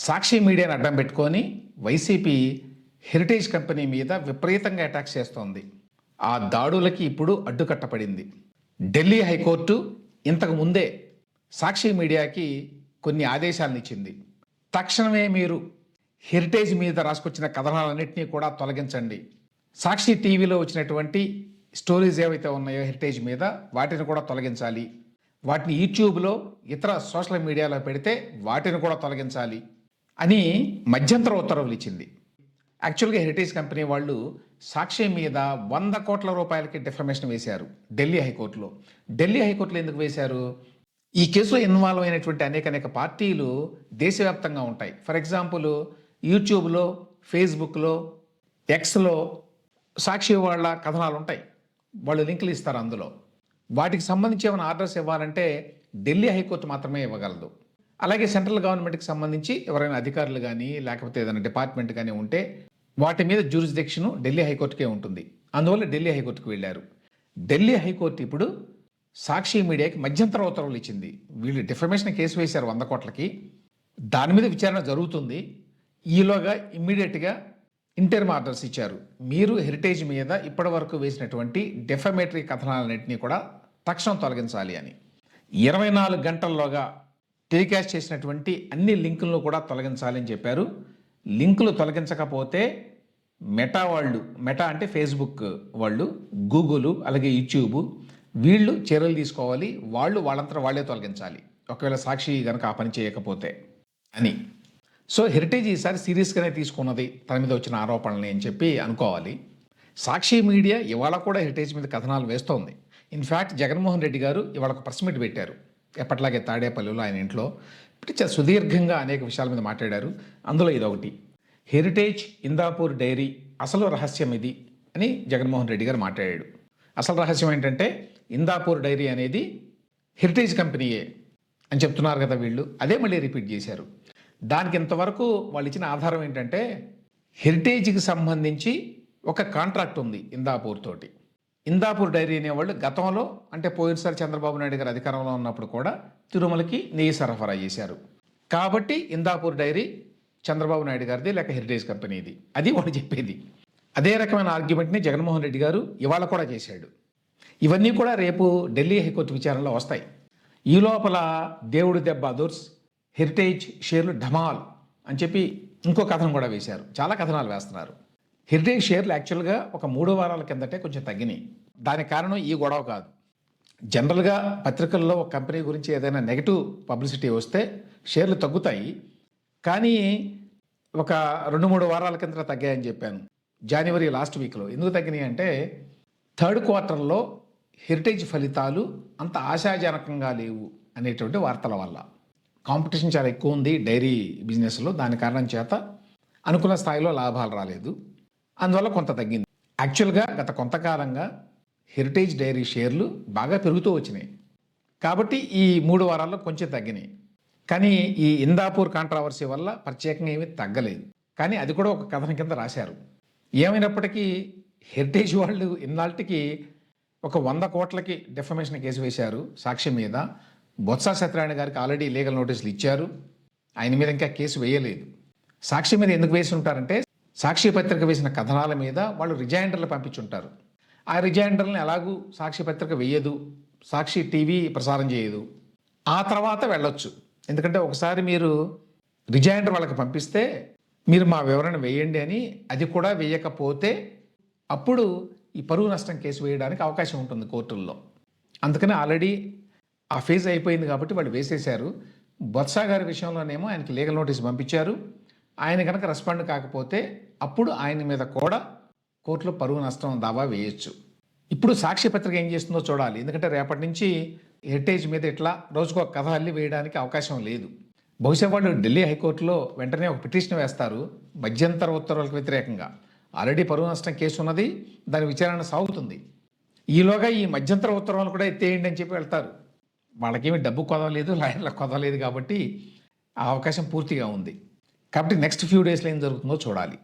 సాక్షి మీడియాను అడ్డం పెట్టుకొని వైసీపీ హెరిటేజ్ కంపెనీ మీద విపరీతంగా అటాక్ చేస్తోంది. ఆ దాడులకి ఇప్పుడు అడ్డుకట్టపడింది. ఢిల్లీ హైకోర్టు ఇంతకు ముందే సాక్షి మీడియాకి కొన్ని ఆదేశాలను ఇచ్చింది. తక్షణమే మీరు హెరిటేజ్ మీద రాసుకొచ్చిన కథనాలన్నింటినీ కూడా తొలగించండి. సాక్షి టీవీలో వచ్చినటువంటి స్టోరీస్ ఏవైతే ఉన్నాయో హెరిటేజ్ మీద వాటిని కూడా తొలగించాలి. వాటిని యూట్యూబ్లో ఇతర సోషల్ మీడియాలో పెడితే వాటిని కూడా తొలగించాలి అని మధ్యంతర ఉత్తర్వులు ఇచ్చింది. యాక్చువల్గా హెరిటేజ్ కంపెనీ వాళ్ళు సాక్షి మీద 100 కోట్ల రూపాయలకి డిఫమేషన్ వేశారు ఢిల్లీ హైకోర్టులో. ఢిల్లీ హైకోర్టులో ఎందుకు వేశారు? ఈ కేసులో ఇన్వాల్వ్ అయినటువంటి అనేక పార్టీలు దేశవ్యాప్తంగా ఉంటాయి. ఫర్ ఎగ్జాంపుల్ యూట్యూబ్లో, ఫేస్బుక్లో, ఎక్స్లో సాక్షి వాళ్ళ కథనాలు ఉంటాయి. వాళ్ళు లింకులు ఇస్తారు. అందులో వాటికి సంబంధించి ఏమైనా ఆర్డర్స్ ఇవ్వాలంటే ఢిల్లీ హైకోర్టు మాత్రమే ఇవ్వగలదు. అలాగే సెంట్రల్ గవర్నమెంట్కి సంబంధించి ఎవరైనా అధికారులు కానీ లేకపోతే ఏదైనా డిపార్ట్మెంట్ కానీ ఉంటే వాటి మీద జ్యూరిస్డిక్షన్ ఢిల్లీ హైకోర్టుకే ఉంటుంది. అందువల్ల ఢిల్లీ హైకోర్టుకు వెళ్ళారు. ఢిల్లీ హైకోర్టు ఇప్పుడు సాక్షి మీడియాకి మధ్యంతర ఉత్తర్వులు ఇచ్చింది. వీళ్ళు డిఫమేషన్ కేసు వేశారు 100 కోట్లకి. దాని మీద విచారణ జరుగుతుంది. ఈలోగా ఇమ్మీడియట్గా ఇంటర్మ్ ఆర్డర్స్ ఇచ్చారు. మీరు హెరిటేజ్ మీద ఇప్పటి వరకు వేసినటువంటి డెఫమేటరీ కథనాలన్నింటినీ కూడా తక్షణం తొలగించాలి అని. 24 గంటల్లోగా టెలికాస్ట్ చేసినటువంటి అన్ని లింకులను కూడా తొలగించాలని చెప్పారు. లింకులు తొలగించకపోతే మెటా అంటే ఫేస్బుక్ వాళ్ళు, గూగుల్, అలాగే యూట్యూబ్ వీళ్ళు చర్యలు తీసుకోవాలి. వాళ్ళంతా వాళ్ళే తొలగించాలి ఒకవేళ సాక్షి కనుక ఆ పని చేయకపోతే అని. సో హెరిటేజ్ ఈసారి సీరియస్గానే తీసుకున్నది తన మీద వచ్చిన ఆరోపణల్ని అని చెప్పి అనుకోవాలి. సాక్షి మీడియా ఇవాళ కూడా హెరిటేజ్ మీద కథనాలు వేస్తోంది. ఇన్ఫ్యాక్ట్ జగన్మోహన్ రెడ్డి గారు ఇవాళ ఒక ప్రెస్ మీట్ పెట్టారు. ఎప్పట్లాగే తాడేపల్లిలో ఆయన ఇంట్లో సుదీర్ఘంగా అనేక విషయాల మీద మాట్లాడారు. అందులో ఇదొకటి, హెరిటేజ్ ఇందాపూర్ డైరీ అసలు రహస్యం ఇది అని జగన్మోహన్ రెడ్డి గారు మాట్లాడాడు. అసలు రహస్యం ఏంటంటే ఇందాపూర్ డైరీ అనేది హెరిటేజ్ కంపెనీయే అని చెప్తున్నారు కదా వీళ్ళు. అదే మళ్ళీ రిపీట్ చేశారు. దానికి ఇంతవరకు వాళ్ళు ఇచ్చిన ఆధారం ఏంటంటే హెరిటేజ్కి సంబంధించి ఒక కాంట్రాక్ట్ ఉంది ఇందాపూర్ తోటి. ఇందాపూర్ డైరీ అనేవాళ్ళు గతంలో అంటే పోయినసారి చంద్రబాబు నాయుడు గారు అధికారంలో ఉన్నప్పుడు కూడా తిరుమలకి నెయ్యి సరఫరా చేశారు. కాబట్టి ఇందాపూర్ డైరీ చంద్రబాబు నాయుడు గారిది లేక హెరిటేజ్ కంపెనీది, అది వాడు చెప్పేది. అదే రకమైన ఆర్గ్యుమెంట్ని జగన్మోహన్ రెడ్డి గారు ఇవాళ కూడా చేశాడు. ఇవన్నీ కూడా రేపు ఢిల్లీ హైకోర్టు విచారణలో వస్తాయి. ఈ లోపల దేవుడి దెబ్బ అదర్స్ హెరిటేజ్ షేర్లు ఢమాల్ అని చెప్పి ఇంకో కథనం కూడా వేశారు. చాలా కథనాలు వేస్తున్నారు. హెరిటేజ్ షేర్లు యాక్చువల్గా ఒక 3 వారాల కిందటే కొంచెం తగ్గినాయి. దానికి కారణం ఈ గొడవ కాదు. జనరల్గా పత్రికల్లో ఒక కంపెనీ గురించి ఏదైనా నెగిటివ్ పబ్లిసిటీ వస్తే షేర్లు తగ్గుతాయి. కానీ ఒక 2-3 వారాల కింద తగ్గాయని చెప్పాను జనవరి లాస్ట్ వీక్లో. ఎందుకు తగ్గినాయి అంటే థర్డ్ క్వార్టర్లో హెరిటేజ్ ఫలితాలు అంత ఆశాజనకంగా లేవు అనేటువంటి వార్తల వల్ల. కాంపిటీషన్ చాలా ఎక్కువ ఉంది డైరీ బిజినెస్లో. దాని కారణం చేత అనుకున్న స్థాయిలో లాభాలు రాలేదు. అందువల్ల కొంత తగ్గింది. యాక్చువల్గా గత కొంతకాలంగా హెరిటేజ్ డైరీ షేర్లు బాగా పెరుగుతూ వచ్చినాయి. కాబట్టి ఈ 3 వారాల్లో కొంచెం తగ్గినాయి. కానీ ఈ ఇందాపూర్ కాంట్రావర్సీ వల్ల ప్రత్యేకంగా ఏమీ తగ్గలేదు. కానీ అది కూడా ఒక కథనం కింద రాశారు. ఏమైనప్పటికీ హెరిటేజ్ వాళ్ళు ఇన్నాళ్ళకి ఒక 100 కోట్లకి డెఫమేషన్ కేసు వేశారు సాక్షి మీద. బొత్స సత్యనారాయణ గారికి ఆల్రెడీ లీగల్ నోటీసులు ఇచ్చారు. ఆయన మీద ఇంకా కేసు వేయలేదు. సాక్షి మీద ఎందుకు వేసి ఉంటారంటే సాక్షి పత్రిక వేసిన కథనాల మీద వాళ్ళు రిజైండర్లు పంపించుంటారు. ఆ రిజైండర్లను ఎలాగూ సాక్షి పత్రిక వేయదు, సాక్షి టీవీ ప్రసారం చేయదు. ఆ తర్వాత వెళ్ళొచ్చు. ఎందుకంటే ఒకసారి మీరు రిజైండర్ వాళ్ళకి పంపిస్తే మీరు మా వివరణ వేయండి అని, అది కూడా వేయకపోతే అప్పుడు ఈ పరువు నష్టం కేసు వేయడానికి అవకాశం ఉంటుంది కోర్టుల్లో. అందుకని ఆల్రెడీ ఆ ఫేజ్ అయిపోయింది కాబట్టి వాళ్ళు వేసేశారు. బొత్స గారి విషయంలోనేమో ఆయనకి లీగల్ నోటీస్ పంపించారు. ఆయన కనుక రెస్పాండ్ కాకపోతే అప్పుడు ఆయన మీద కూడా కోర్టులో పరువు నష్టం దావా వేయొచ్చు. ఇప్పుడు సాక్షి పత్రిక ఏం చేస్తుందో చూడాలి. ఎందుకంటే రేపటి నుంచి హెరిటేజ్ మీద ఇట్లా రోజుకు ఒక కథ అల్లి వేయడానికి అవకాశం లేదు. బహుశా వాళ్ళు ఢిల్లీ హైకోర్టులో వెంటనే ఒక పిటిషన్ వేస్తారు మధ్యంతర ఉత్తర్వులకు వ్యతిరేకంగా. ఆల్రెడీ పరువు నష్టం కేసు ఉన్నది, దాని విచారణ సాగుతుంది. ఈలోగా ఈ మధ్యంతర ఉత్తర్వులు కూడా ఎత్తేయండి అని చెప్పి వెళ్తారు. వాళ్ళకేమీ డబ్బు కొదవలేదు, లాయర్లకు కొదవలేదు కాబట్టి ఆ అవకాశం పూర్తిగా ఉంది. కాబట్టి నెక్స్ట్ ఫ్యూ డేస్లో ఏం జరుగుతుందో చూడాలి.